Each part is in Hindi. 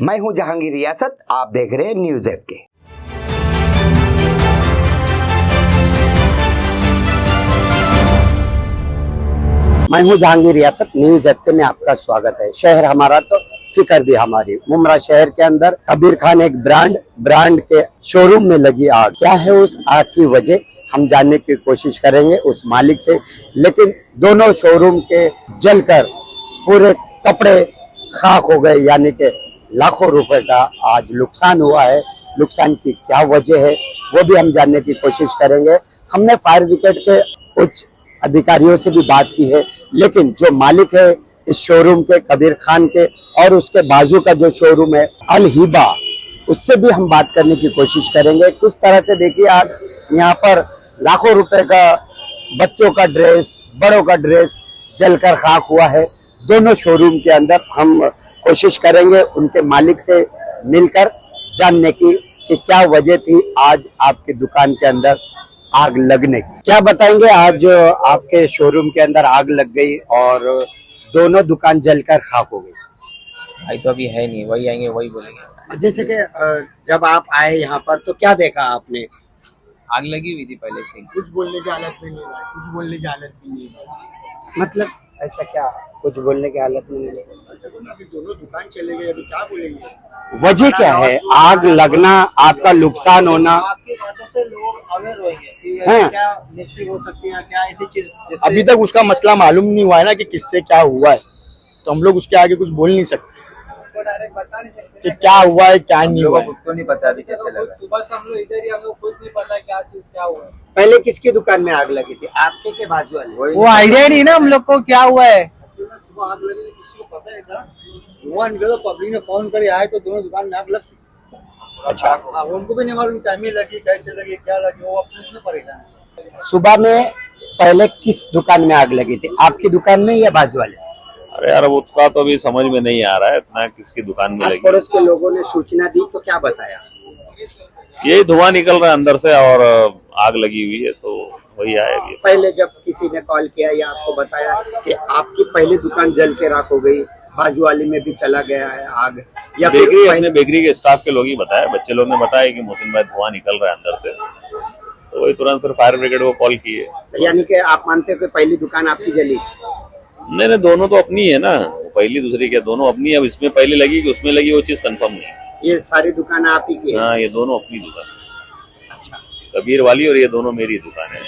मैं हूं जहांगीर रियासत, आप देख रहे हैं न्यूज ऐप के। मैं हूं जहांगीर रियासत, न्यूज ऐप में आपका स्वागत है। शहर हमारा तो फिक्र भी हमारी। मुमरा शहर के अंदर कबीर खान एक ब्रांड के शोरूम में लगी आग। क्या है उस आग की वजह, हम जानने की कोशिश करेंगे उस मालिक से। लेकिन दोनों शोरूम के जलकर पूरे कपड़े खाक हो गए, यानी कि लाखों रुपए का आज नुकसान हुआ है। नुकसान की क्या वजह है वो भी हम जानने की कोशिश करेंगे। हमने फायर ब्रिगेड के कुछ अधिकारियों से भी बात की है, लेकिन जो मालिक है इस शोरूम के, कबीर खान के, और उसके बाजू का जो शोरूम है अल हिबा, उससे भी हम बात करने की कोशिश करेंगे। किस तरह से देखिए आज यहाँ पर लाखों रुपए का बच्चों का ड्रेस, बड़ों का ड्रेस जलकर खाक हुआ है। दोनों शोरूम के अंदर हम कोशिश करेंगे उनके मालिक से मिलकर जानने की कि क्या वजह थी आज आपकी दुकान के अंदर आग लगने की। क्या बताएंगे आज आपके शोरूम के अंदर आग लग गई और दोनों दुकान जलकर खाक हो गई? भाई तो अभी है नहीं, वही आएंगे वही बोलेंगे। जैसे कि जब आप आए यहाँ पर तो क्या देखा आपने? आग लगी हुई थी पहले से ही। कुछ बोलने की हालत में नहीं है, कुछ बोलने की हालत में नहीं है। मतलब ऐसा क्या कुछ बोलने की हालत में नहीं है? अभी दोनों दुकान चले गए, अभी क्या बोलेंगे? वजह क्या है आग लगना, आपका नुकसान होना? आपकी बातों से लोग अवेयर होंगे कि हाँ। क्या मिस्टेक हो सकती है, क्या ऐसी चीज जिससे अभी तक उसका मसला मालूम नहीं हुआ है ना कि किससे क्या हुआ है, तो हम लोग उसके आगे कुछ बोल नहीं सकते आपको डायरेक्ट बता नहीं सकते कि क्या हुआ है क्या नहीं हुआ है। खुद को नहीं पता अभी कैसे लगा। सुबह से हम लोग इधर ही, हम लोग खुद नहीं पता क्या चीज क्या हुआ है। पहले किसकी दुकान में आग लगी थी, आपके के बाजू वाले? वो आइडिया नहीं ना हम लोग को क्या हुआ है। सुबह आग लगी किसी को पता नहीं था, हुआ निकला तो पब्लिक ने फोन कर आए तो दोनों दुकान में आग लग चुकी। अच्छा, हाँ, उनको भी नहीं मालूम टाइम लगी, कैसे लगी, क्या लगी, वो अपने उसमें परेशान है। सुबह में पहले किस दुकान में आग लगी थी, आपकी दुकान में या बाजू वाले? अरे यार अब उसका तो अभी समझ में नहीं आ रहा है इतना किसकी दुकान में आस लगी। पड़ोस के लोगों ने सूचना दी तो क्या बताया? यही धुआं निकल रहा है अंदर से और आग लगी हुई है, तो वही आया अभी। पहले जब किसी ने कॉल किया या आपको बताया कि आपकी पहली दुकान जल के राख हो गई, बाजू वाली में भी चला गया है आग, या फिर बेकरी, पहले- अपने बेकरी के स्टाफ के लोग ही बताया, बच्चे लोग ने बताया कि मोहसिन भाई धुआं निकल रहा है अंदर से, तो वही तुरंत फिर फायर ब्रिगेड को कॉल किए। यानी कि आप मानते हो कि पहली दुकान आपकी जली? नहीं, दोनों तो अपनी है ना, पहली दूसरी के दोनों अपनी है। अब इसमें पहले लगी कि उसमें लगी वो चीज कंफर्म नहीं है। ये सारी दुकान आप ही की है? हाँ, ये दोनों अपनी दुकान है। अच्छा, कबीर वाली और ये दोनों मेरी दुकान है।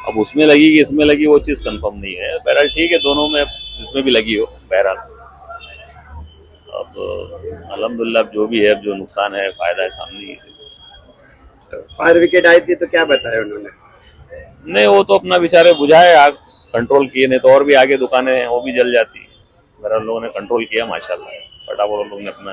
अब उसमें लगी कि इसमें लगी वो चीज कंफर्म नहीं है। बहरहाल ठीक है, दोनों में जिसमें भी लगी हो। बहरहाल अब अल्हम्दुलिल्लाह जो भी है, जो नुकसान है फायदा है सामने ही है। फायर ब्रिगेड आई थी तो क्या बताया उन्होंने? नहीं, वो तो अपना बेचारे बुझाए, आग कंट्रोल किए, नहीं तो और भी आगे दुकानें हैं वो भी जल जाती। बहरहाल लोगों ने कंट्रोल किया माशाल्लाह, फटाफट लोग ने अपना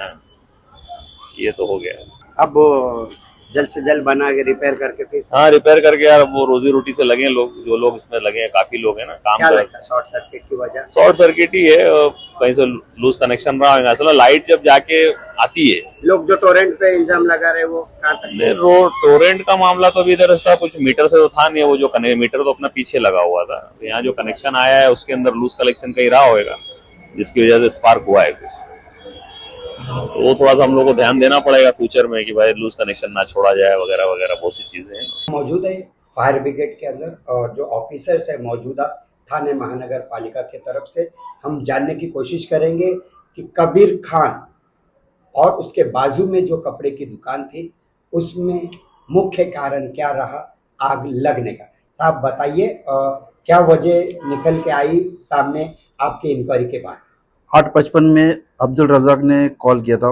ये तो हो गया। अब जल्द से जल्द बना के रिपेयर करके फिर हाँ, रिपेयर करके यार वो रोजी रोटी से लगे लोग, जो लोग इसमें लगे हैं, काफी लोग हैं ना काम क्या कर। लगता है शॉर्ट सर्किट की वजह? शॉर्ट सर्किट ही है, कहीं से लूज कनेक्शन रहा होगा। असल लाइट जब जाके आती है, लोग जो टोरेंट पे इल्जाम लगा रहे वो कहाँ तक? टोरेंट का मामला तो अभी इधर ऐसा कुछ मीटर से तो था नहीं। वो जो मीटर तो अपना पीछे लगा हुआ था, यहाँ जो कनेक्शन आया है उसके अंदर लूज कनेक्शन कहीं रहा होगा, जिसकी वजह से स्पार्क हुआ है कुछ। तो वो थोड़ा सा हम लोग को ध्यान देना पड़ेगा फ्यूचर में कि भाई लूज कनेक्शन ना छोड़ा जाए, वगैरह वगैरह बहुत सी चीजें हैं। मौजूद है फायर ब्रिगेड के अंदर और जो ऑफिसर्स है मौजूदा थाने महानगर पालिका की तरफ से, हम जानने की कोशिश करेंगे कि कबीर खान और उसके बाजू में जो कपड़े की दुकान थी उसमें मुख्य कारण क्या रहा आग लगने का। साहब बताइए, क्या वजह निकल के आई सामने आपकी इंक्वायरी के बाद? 8:55 में अब्दुल रज़ाक ने कॉल किया था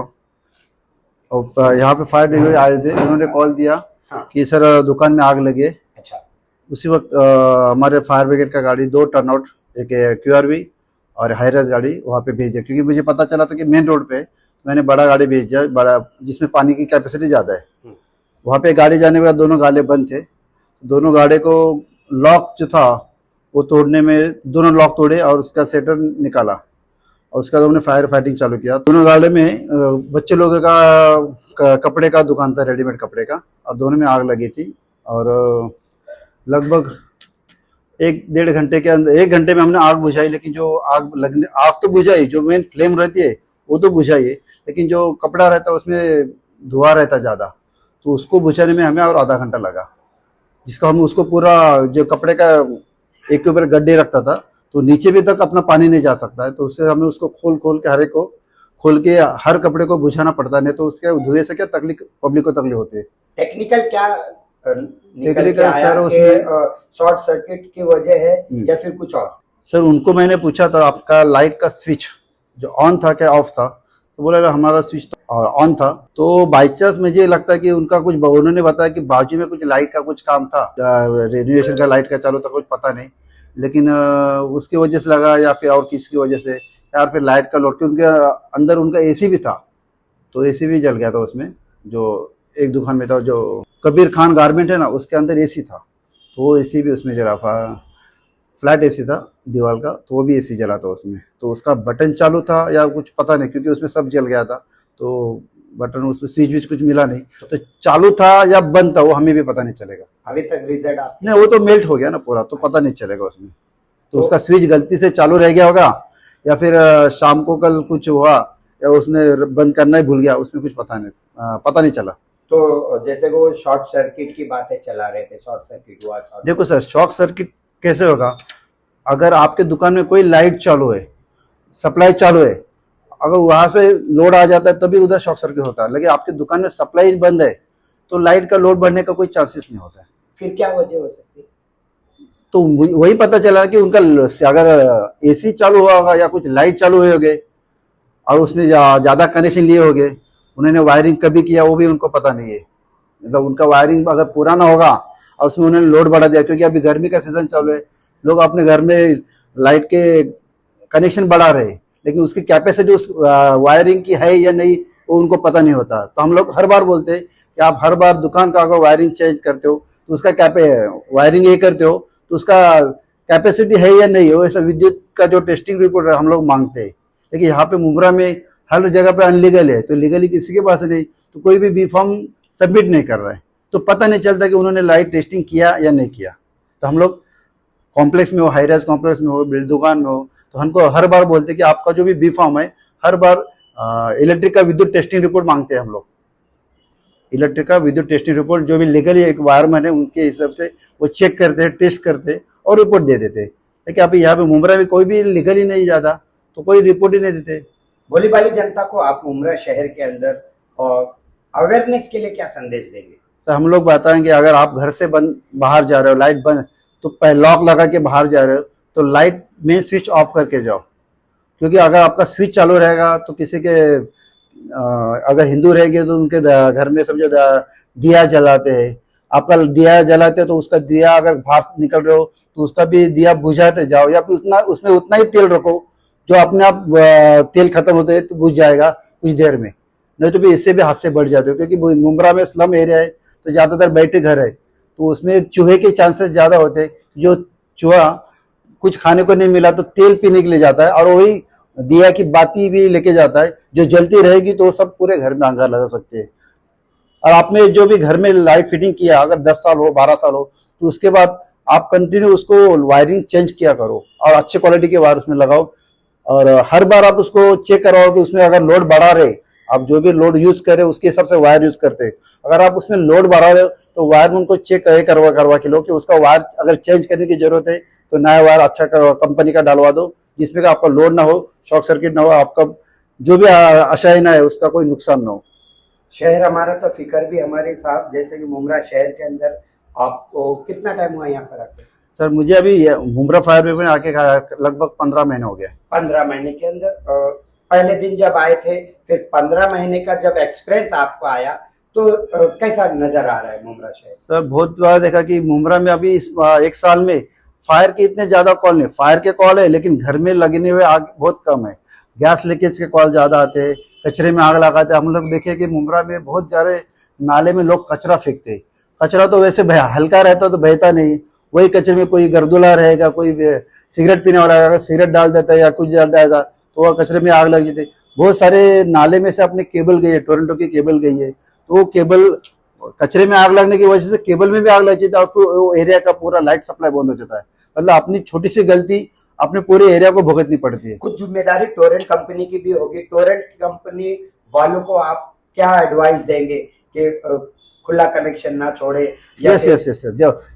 और यहाँ पे फायर ब्रिगेड आए थे। उन्होंने कॉल दिया हाँ। कि सर दुकान में आग लगी है। अच्छा, उसी वक्त हमारे फायर ब्रिगेड का गाड़ी 2 टर्नआउट, एक QRV और हाईरेस गाड़ी वहाँ पे भेज दिया, क्योंकि मुझे पता चला था कि मेन रोड पे, तो मैंने बड़ा गाड़ी भेज दिया, बड़ा जिसमें पानी की कैपेसिटी ज़्यादा है। वहाँ पे गाड़ी जाने के बाद दोनों गाड़े बंद थे। दोनों गाड़े को लॉक जो था वो तोड़ने में, दोनों लॉक तोड़े और उसका सेटर निकाला और उसके बाद हमने फायर फाइटिंग चालू किया। दोनों गाड़े में बच्चे लोगों का कपड़े का दुकान था, रेडीमेड कपड़े का, और दोनों में आग लगी थी। और लगभग 1-1.5 घंटे के अंदर, 1 घंटे में हमने आग बुझाई। लेकिन जो आग तो बुझाई, जो मेन फ्लेम रहती है वो तो बुझाइए, लेकिन जो कपड़ा रहता है उसमें धुआं रहता ज़्यादा, तो उसको बुझाने में हमें और आधा घंटा लगा, जिसको हम उसको पूरा जो कपड़े का एक के ऊपर गड्ढे रखता था तो नीचे भी तक अपना पानी नहीं जा सकता है, तो उससे हमें उसको खोल खोल के हर एक को खोल के हर कपड़े को बुझाना पड़ता है, नहीं तो उसके धुएं से क्या तकलीफ पब्लिक को तकलीफ होती है। टेक्निकल क्या निकल के टेक्निकल आया सर कि शॉर्ट सर्किट की वजह है या फिर कुछ और? सर उनको मैंने पूछा था आपका लाइट का स्विच जो ऑन था क्या ऑफ था, तो बोला हमारा स्विच ऑन था। तो बाई चांस मुझे लगता है कि उनका कुछ उन्होंने बताया कि बाजू में कुछ लाइट का कुछ काम था, रेनोवेशन का लाइट का चालू था, कुछ पता नहीं, लेकिन उसकी वजह से लगा या फिर और किसकी वजह से, या फिर लाइट का लोड, क्योंकि अंदर उनका एसी भी था, तो एसी भी जल गया था उसमें, जो एक दुकान में था जो कबीर खान गारमेंट है ना उसके अंदर एसी था, तो वो एसी भी उसमें जला था, फ्लैट एसी था दीवार का, तो वो भी एसी जला था उसमें, तो उसका बटन चालू था या कुछ पता नहीं, क्योंकि उसमें सब जल गया था, तो बटन उसमें स्विच विच कुछ मिला नहीं, तो चालू था या बंद था वो हमें भी पता नहीं चलेगा। अभी तक रिजल्ट आप नहीं, वो तो मेल्ट हो गया ना पूरा, तो पता नहीं चलेगा उसमें, तो उसका स्विच गलती से चालू रह गया होगा या फिर शाम को कल कुछ हुआ या उसने बंद करना ही भूल गया, उसमें कुछ पता नहीं चला। तो जैसे वो शॉर्ट सर्किट की बातें चला रहे थे, शॉर्ट सर्किट हुआ, देखो सर, शॉर्ट सर्किट कैसे होगा, अगर आपके दुकान में कोई लाइट चालू है, सप्लाई चालू है, अगर वहां से लोड आ जाता है तभी उधर शॉर्ट सर्किट होता है, लेकिन आपके दुकान में सप्लाई बंद है तो लाइट का लोड बढ़ने का कोई चांसेस नहीं होता है। फिर क्या वजह हो सकती है? तो वही पता चला कि उनका अगर एसी चालू हुआ होगा या कुछ लाइट चालू हुए होंगे और उसमें ज्यादा कनेक्शन लिए होंगे, उन्होंने वायरिंग कभी किया वो भी उनको पता नहीं है, मतलब उनका वायरिंग अगर पुराना होगा और उसमें उन्होंने लोड बढ़ा दिया, क्योंकि अभी गर्मी का सीजन चालू है, लोग अपने घर में लाइट के कनेक्शन बढ़ा रहे हैं, लेकिन उसकी कैपेसिटी उस वायरिंग की है या नहीं वो उनको पता नहीं होता। तो हम लोग हर बार बोलते हैं कि आप हर बार दुकान का अगर वायरिंग चेंज करते हो तो उसका वायरिंग ये करते हो तो उसका कैपेसिटी है या नहीं है, ऐसा विद्युत का जो टेस्टिंग रिपोर्ट हम लोग मांगते हैं, लेकिन यहाँ पे मुमरा में हर जगह पे अनलीगल है, तो लीगली किसी के पास नहीं, तो कोई भी फॉर्म सबमिट नहीं कर रहा है, तो पता नहीं चलता कि उन्होंने लाइट टेस्टिंग किया या नहीं किया। तो हम लोग कॉम्प्लेक्स में हो, हाई राइज कॉम्प्लेक्स में हो, दुकान में हो, तो हमको हर बार बोलते हैं कि आपका जो भी फॉर्म है हर बार इलेक्ट्रिक का विद्युत टेस्टिंग रिपोर्ट मांगते हैं हम लोग। इलेक्ट्रिक का विद्युत टेस्टिंग रिपोर्ट जो भी लीगली एक वायरमैन है उनके हिसाब से वो चेक करते हैं, टेस्ट करते हैं और रिपोर्ट दे देते हैं। लेकिन अभी यहाँ पे मुमरा में कोई भी लीगली नहीं जाता तो कोई रिपोर्ट ही नहीं देते। भोली भाली जनता को आप मुमरा शहर के अंदर और अवेयरनेस के लिए क्या संदेश देंगे? सर हम लोग बताएंगे अगर आप घर से बाहर जा रहे हो, लाइट बंद तो लॉक लगा के बाहर जा रहे हो तो लाइट में स्विच ऑफ करके जाओ, क्योंकि अगर आपका स्विच चालू रहेगा तो किसी के अगर हिंदू रहेंगे तो उनके घर में समझो दिया जलाते हैं, आपका दिया जलाते तो उसका दिया अगर बाहर निकल रहे हो तो उसका भी दिया बुझाते जाओ, या फिर उसमें उतना ही तेल रखो जो अपने आप तेल खत्म होते है तो बुझ जाएगा कुछ देर में, नहीं तो भी इससे भी हादसे बढ़ जाते हो, क्योंकि मुमरा में स्लम एरिया है तो ज्यादातर बैठे घर है, तो उसमें चूहे के चांसेस ज्यादा होते हैं। जो चूहा कुछ खाने को नहीं मिला तो तेल पीने के लिए जाता है और वही दिया की बाती भी लेके जाता है, जो जलती रहेगी तो सब पूरे घर में आग लगा सकते हैं। और आपने जो भी घर में लाइट फिटिंग किया अगर 10 साल हो 12 साल हो तो उसके बाद आप कंटिन्यू उसको वायरिंग चेंज किया करो और अच्छे क्वालिटी के वायर उसमें लगाओ, और हर बार आप उसको चेक कराओ कि उसमें अगर लोड बढ़ा रहे, आप जो भी लोड यूज करे उसके हिसाब से वायर यूज करते हैं। अगर आप उसमें लोड बढ़ा रहे हो तो वायर में उनको चेक करवा के लो कि उसका वायर अगर चेंज करने की जरूरत है तो नया वायर अच्छा कंपनी का डालवा दो, जिसमें का आपका लोड ना हो, शॉर्ट सर्किट ना हो, आपका जो भी अशाइना है उसका कोई नुकसान ना हो। शहर हमारा तो फिकर भी हमारे साहब, जैसे कि मुमरा शहर के अंदर आपको कितना टाइम हुआ यहाँ पर आके? सर मुझे अभी मुमरा फायर ब्रिगेड में आके लगभग 15 महीने हो गए। 15 महीने के अंदर पहले दिन जब आए थे, फिर 15 महीने का जब एक्सपीरियंस आपको आया तो कैसा नजर आ रहा है मुमरा शहर? सर बहुत बार देखा कि मुमरा में अभी इस 1 साल में फायर के इतने ज्यादा कॉल नहीं, फायर के कॉल है लेकिन घर में लगने हुए आग बहुत कम है, गैस लीकेज के कॉल ज्यादा आते हैं, कचरे में आग लगाते हैं। हम लोग देखे कि मुमरा में बहुत सारे नाले में लोग कचरा फेंकते हैं, कचरा तो वैसे हल्का रहता तो बहता नहीं, वही कचरे में कोई गर्दुला रहेगा, कोई सिगरेट पीने वाला रहेगा, सिगरेट डाल देता है या कुछ डाल देता तो वह कचरे में आग लग जाती है। बहुत सारे नाले में से अपने केबल गई है, टोरंटो की केबल गई है, तो वो केबल कचरे में आग लगने की वजह से केबल में भी आग लग जाती है और वो एरिया का पूरा लाइट सप्लाई बंद हो जाता है। मतलब अपनी छोटी सी गलती अपने पूरे एरिया को भुगतनी पड़ती है। कुछ जिम्मेदारी टोरेंट कंपनी की भी होगी। टोरेंट कंपनी वालों को आप क्या एडवाइस देंगे कि खुला कनेक्शन ना छोड़े? यस यस यस,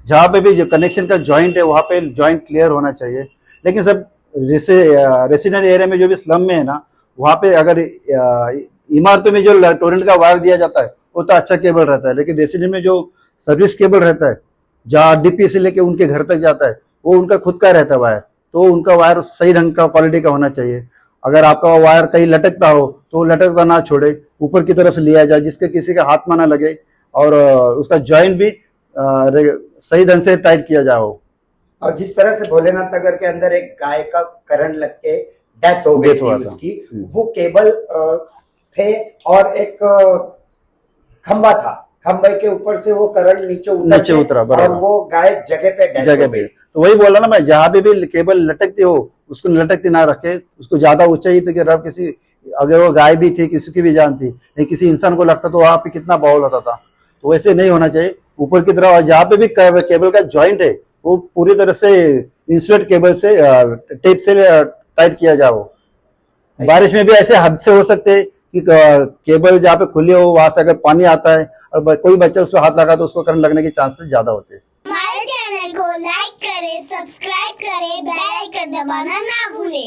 जहाँ पे भी जो कनेक्शन का जॉइंट है वहाँ पे जॉइंट क्लियर होना चाहिए। लेकिन सब रेसिडेंट एरिया में जो भी स्लम में है ना, वहाँ पे अगर इमारतों में जो टोरेंट का वायर दिया जाता है वो तो अच्छा केबल रहता है, लेकिन रेसिडेंट में जो सर्विस केबल रहता है जहाँ डीपी से लेके उनके घर तक जाता है वो उनका खुद का रहता है वायर, तो उनका वायर सही ढंग का क्वालिटी का होना चाहिए। अगर आपका वायर कहीं लटकता हो तो लटकता ना छोड़े, ऊपर की तरफ लिया जाए जिसके किसी का हाथ में ना लगे, और उसका जॉइंट भी सही ढंग से टाइट किया जाए हो। और जिस तरह से भोलेनाथ नगर के अंदर एक गाय का करंट लग के डेथ हो गई थी उसकी, वो केबल थे और एक खंबा था, खंबे के ऊपर से वो करंट नीचे उतरा और वो गाय जगह पे तो वही बोला ना मैं, जहाँ भी केबल लटकती हो उसको लटकती ना रखे, उसको ज्यादा ऊंचाई तक रख। किसी अगर वो गाय भी थी, किसी की भी जान थी, नहीं किसी इंसान को लगता तो वहां पे कितना बाउल होता था। तो वैसे नहीं होना चाहिए, ऊपर की तरफ। और जहाँ पे भी केबल का जॉइंट है वो पूरी तरह से इंसुलेट केबल से टेप से टाइट किया जाओ। बारिश में भी ऐसे हादसे हो सकते हैं कि केबल जहाँ पे खुली हो वहां से अगर पानी आता है और कोई बच्चा उस पर हाथ लगा तो उसको करंट लगने के चांसेस ज्यादा होते हैं। हमारे चैनल को लाइक करें, सब्सक्राइब करें, बेल आइकन दबाना ना भूलें।